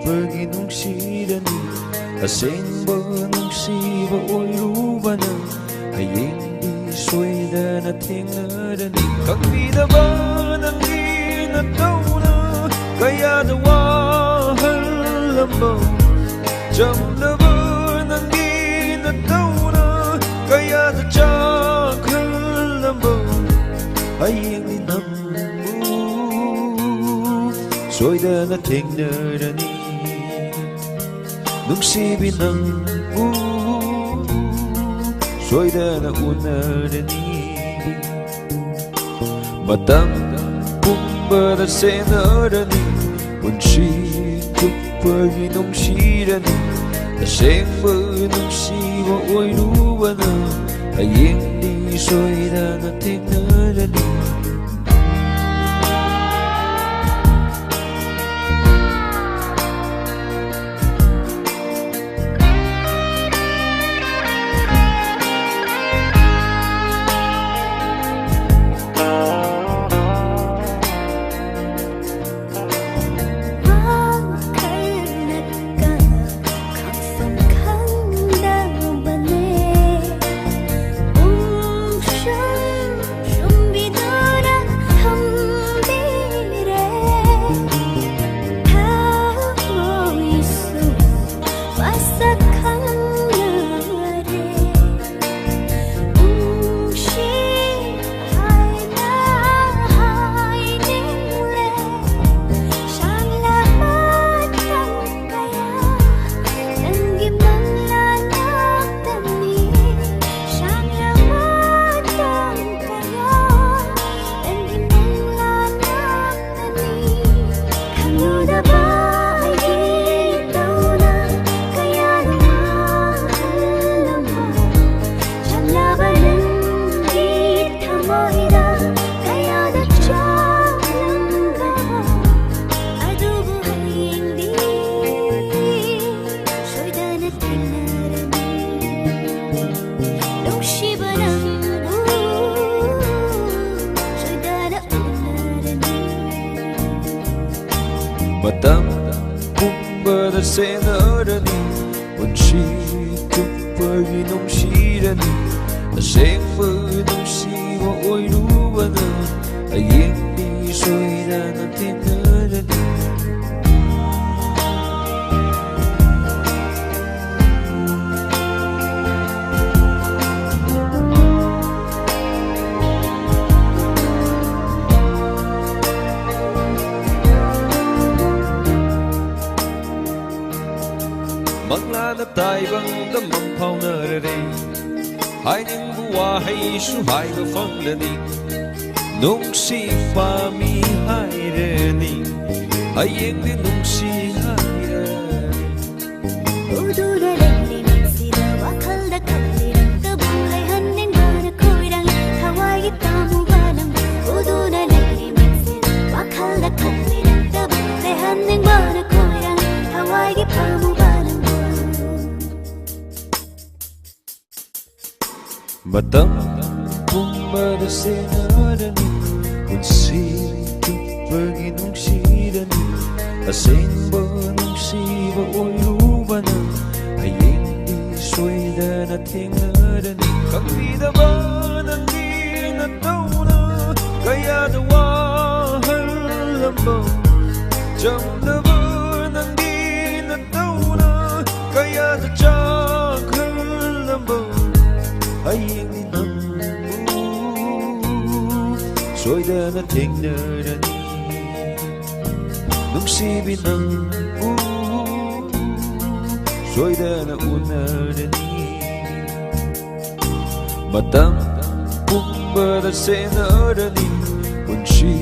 ꯆꯨꯞꯄꯒꯤ ꯅꯨꯡꯁꯤꯔꯅꯤ ꯑꯁꯦꯡꯕ ꯅꯨꯡꯁꯤꯕ ꯑꯣꯏꯔꯨꯕꯅ ꯍꯌꯦꯡꯗꯤ ꯁꯣꯏꯗꯅ ꯊꯦꯡꯅꯔꯅꯤ ꯈꯪꯕꯤꯗꯕ ꯅꯪꯒꯤ ꯅꯇꯧꯅ ꯀꯌꯥꯗ ꯋꯥꯍꯜꯂꯝꯕ ꯆꯝꯂꯕ ꯅꯪꯒꯤ ꯅꯇꯧꯅ ꯀꯌꯥꯗ ꯆꯥꯛꯍꯜꯂꯝꯕ ꯍꯌꯦꯡꯗꯤ ꯅꯪꯕꯨ ꯁꯣꯏꯗꯅ ꯊꯦꯡꯅꯔꯅꯤ ꯅꯨꯡꯁꯤꯕꯤ ꯅꯪꯕꯨ ꯁꯣꯏꯗꯅ ꯎꯅꯔꯅꯤ ꯃꯇꯝ ꯄꯨꯝꯕꯗ ꯁꯦꯟꯅꯔꯅꯤ ꯄꯨꯟꯁꯤ ꯆꯨꯞꯄꯒꯤ ꯅꯨꯡꯁꯤꯔꯅꯤ ꯑꯁꯦꯡꯕ ꯅꯨꯡꯁꯤꯕ ꯑꯣꯏꯔꯨꯕꯅ ꯍꯌꯦꯡꯗꯤ ꯁꯣꯏꯗꯅ ꯊꯦꯡꯅꯔꯅꯤ Matam pumbada senarani Punsi tupagi nungsirani Asengba nungsiwa oirubana Ayengdi soirana tinarani Manglana taibang damang paunarare Haining buwahay suhayga fangdani Nungsi pami hayrani Ayeng din nungsi hayrani Uduraleng sila wakal da kalirang Tabuhay haning bana koirang Hawaii tamu banang Uduraleng sila wakal da kalirang Tabuhay haning bana koirang Hawaii tamu banang Matam pumbada senarani Punsi tupagi nungsirani Asengba nungsiwa oirubana Ayengdi soidana tinarani Kangvidaba nandi natauna Kayada wahalamba Jamdaba nandi natauna Kayada chakhalamba Ayengdi nangbu soidana tinarani Nungsibi nangbu soidana unarani Matam pumbada senarani Punsi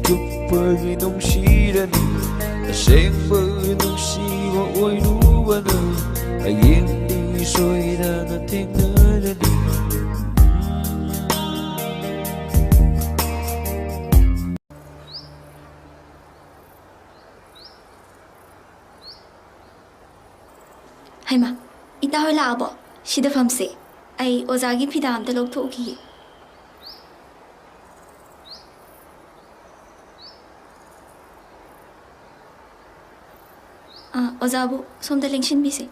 tupagi nungsirani Asengba nungsiwa oirubana Ayengdi soidana tinarani Haima, ita hoy laabo. Shida famse. Ay ozagi pidam da log thoki. ꯑꯣꯖꯥꯕꯨ ꯁꯣꯝꯗ ꯂꯦꯡꯁꯤꯟꯕꯤꯁꯦ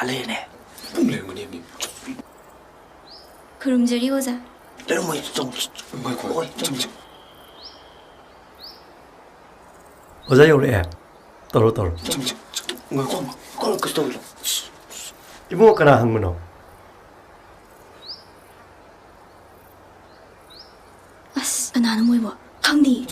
알레네. ꯄꯨꯡꯂꯦꯡꯒꯅꯤ ꯃꯤ ꯈꯨꯔꯨꯝꯖꯔꯤ ꯑꯣꯖꯥ 여러분 좀 ꯉꯥꯏꯈꯣ 어자 요래 떨어 ꯉꯥꯏꯈꯣ 꼴 그sto. 이모 까나 항문어 ꯑꯁ ꯀꯅꯥꯅꯣ ꯃꯣꯏꯕꯣ ꯈꯪꯗꯤ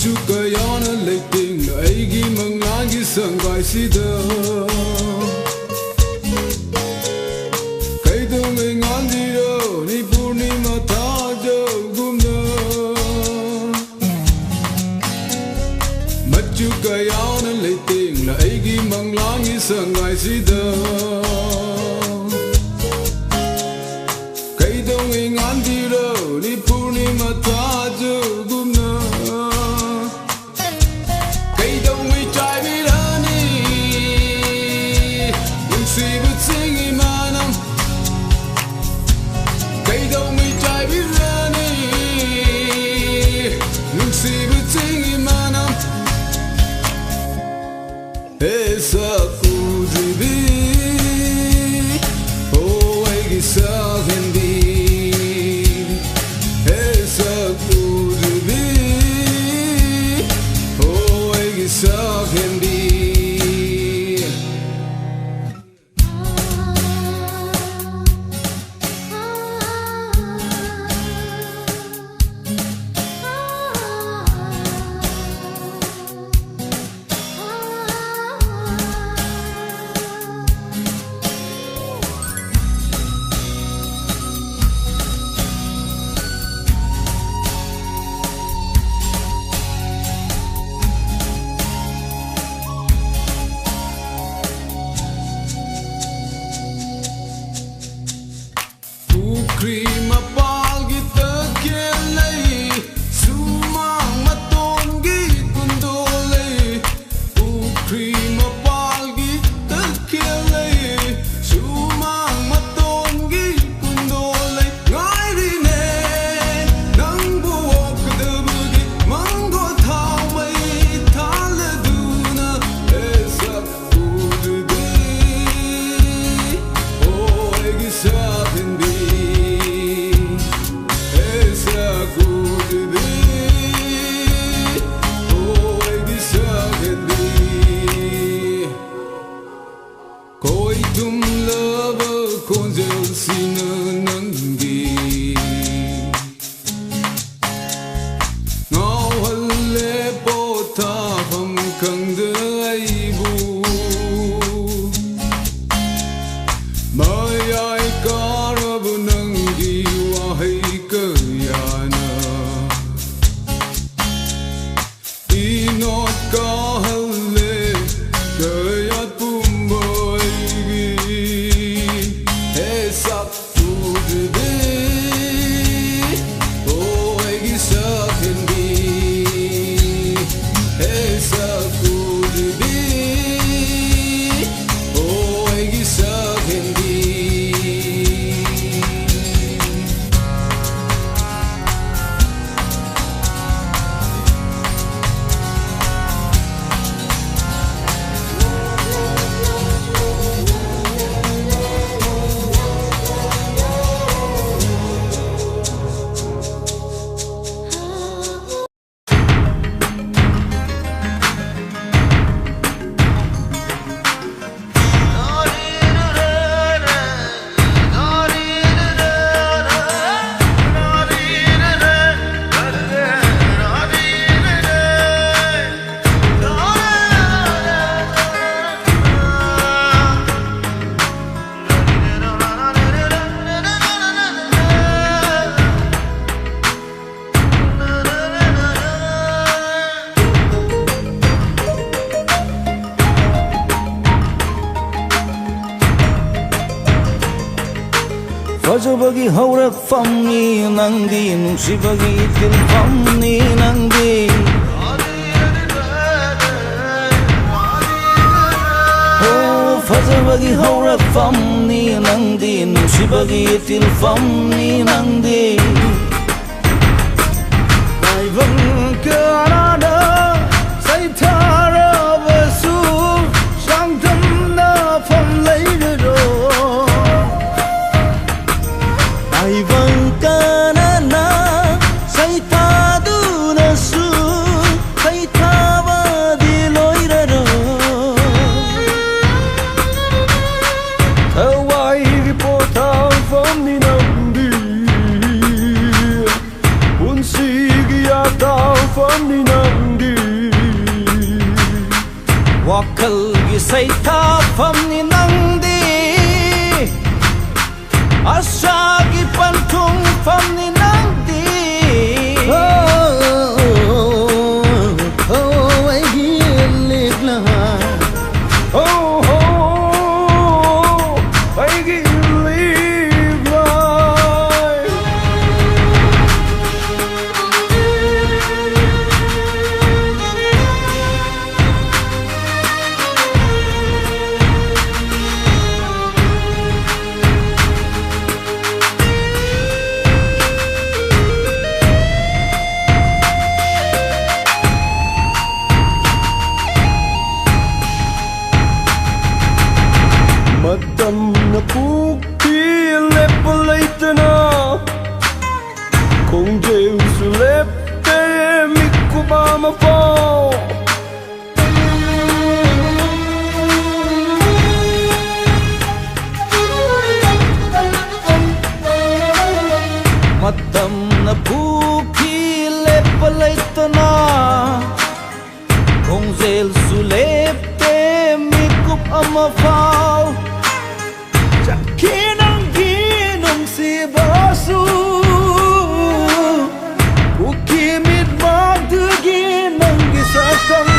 Machu kayana leiting aigi manglagi sangkai sida kaidong ngandiro ni purnima thajo gumna Machu kayana leiting aigi manglagi sangkai sida kaidong ngandiro ni purnima thajo gumna Esa kudribi, oh ay sa hindi. Esa kudribi, oh ay sa hindi. Krima palgi tekelei sumang matongi kundolei krima palgi tekelei sumang matongi kundolei ngairine nang buok debugi mango thawai thaladuna esa kudbe oi gisabindi Koi tum lava konjel sina nangi Ngao halle po tha pham khang dai bu Mai ai karab nangi wahai kayana Inot ka halle kayat Fajabagi haurak famni nangdi nushibagi itil famni nangdi Oh fajabagi haurak famni nangdi nushibagi itil famni nangdi Kaivang karada saitara basu shangtam na fam laidero Kaivang kanana saitaduna su saitaba diloirero Hawaii ripota famni nangdi Unsigi ata famni nangdi wakhalgi saitha famni nangdi asagi pantung famni nangdi ai hiền liệt lại ai gi live lại matam na pukti lepalaitana kung Deus lepte mikubama po matam na pukti lepalaitana kung Deus lepte mikubama po Kinang ginong si basu Ukimit magdugin ang gisakang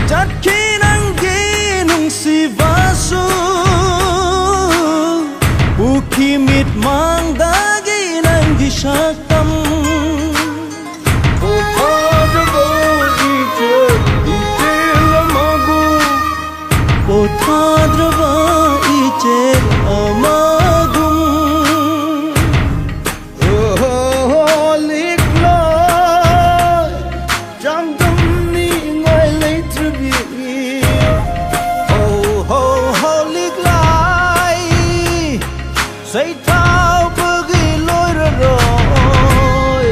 Chat kinang ginong si basu Ukimit magdugin ang gisakang Potadrava ichel amagum liklay jangdam ni ngai lei trubi liklay say thao bagi loi rồi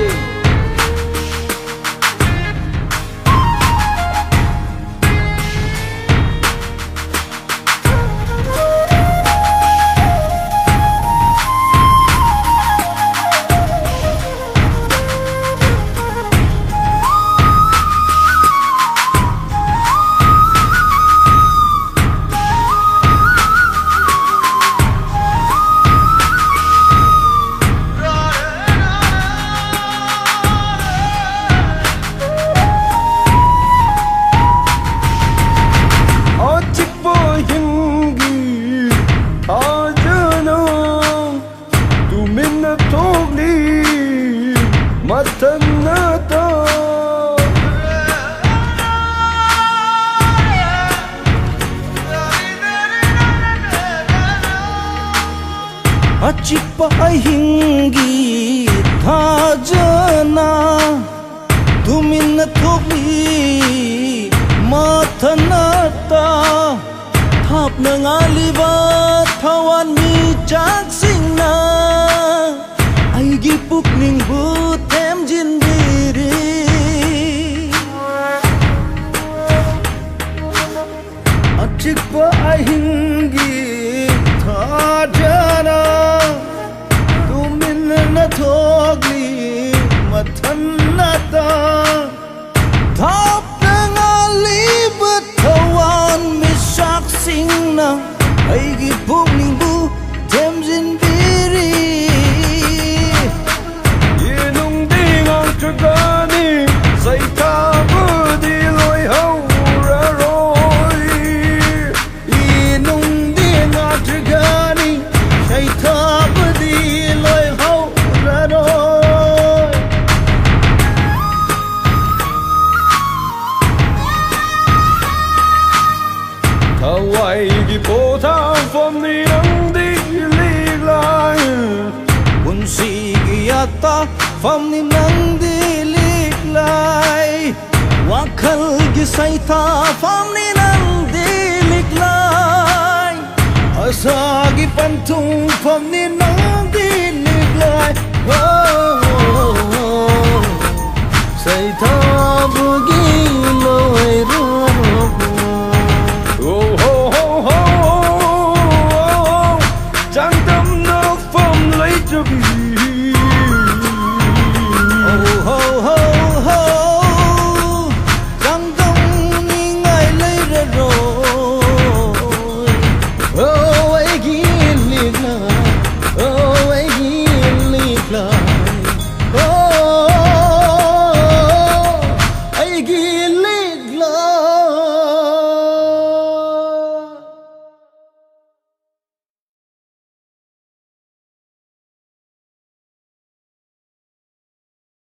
Achipa ai hingi thajana tumin na thokli mathanata thap na ngaliba thawan mi chak singna ai gi pukning bu tem jin biri Achipa ai hingi thajana thogli mathanata thap na ngali bathawan misak singna aigi pukning bu temjin biri yenung dingang chagani sai tha budi loi hau ra roi yenung dingang chagani sai tha budi loi hau ra roi Thawai gi po thang phong ni nang di lig lai Unsi gi ata phong ni nang di lig lai Wakhal gi sai tha phong ni nang di lig lai Asa gi pantung phong ni nang di lig lai Say tha bu gi loi ro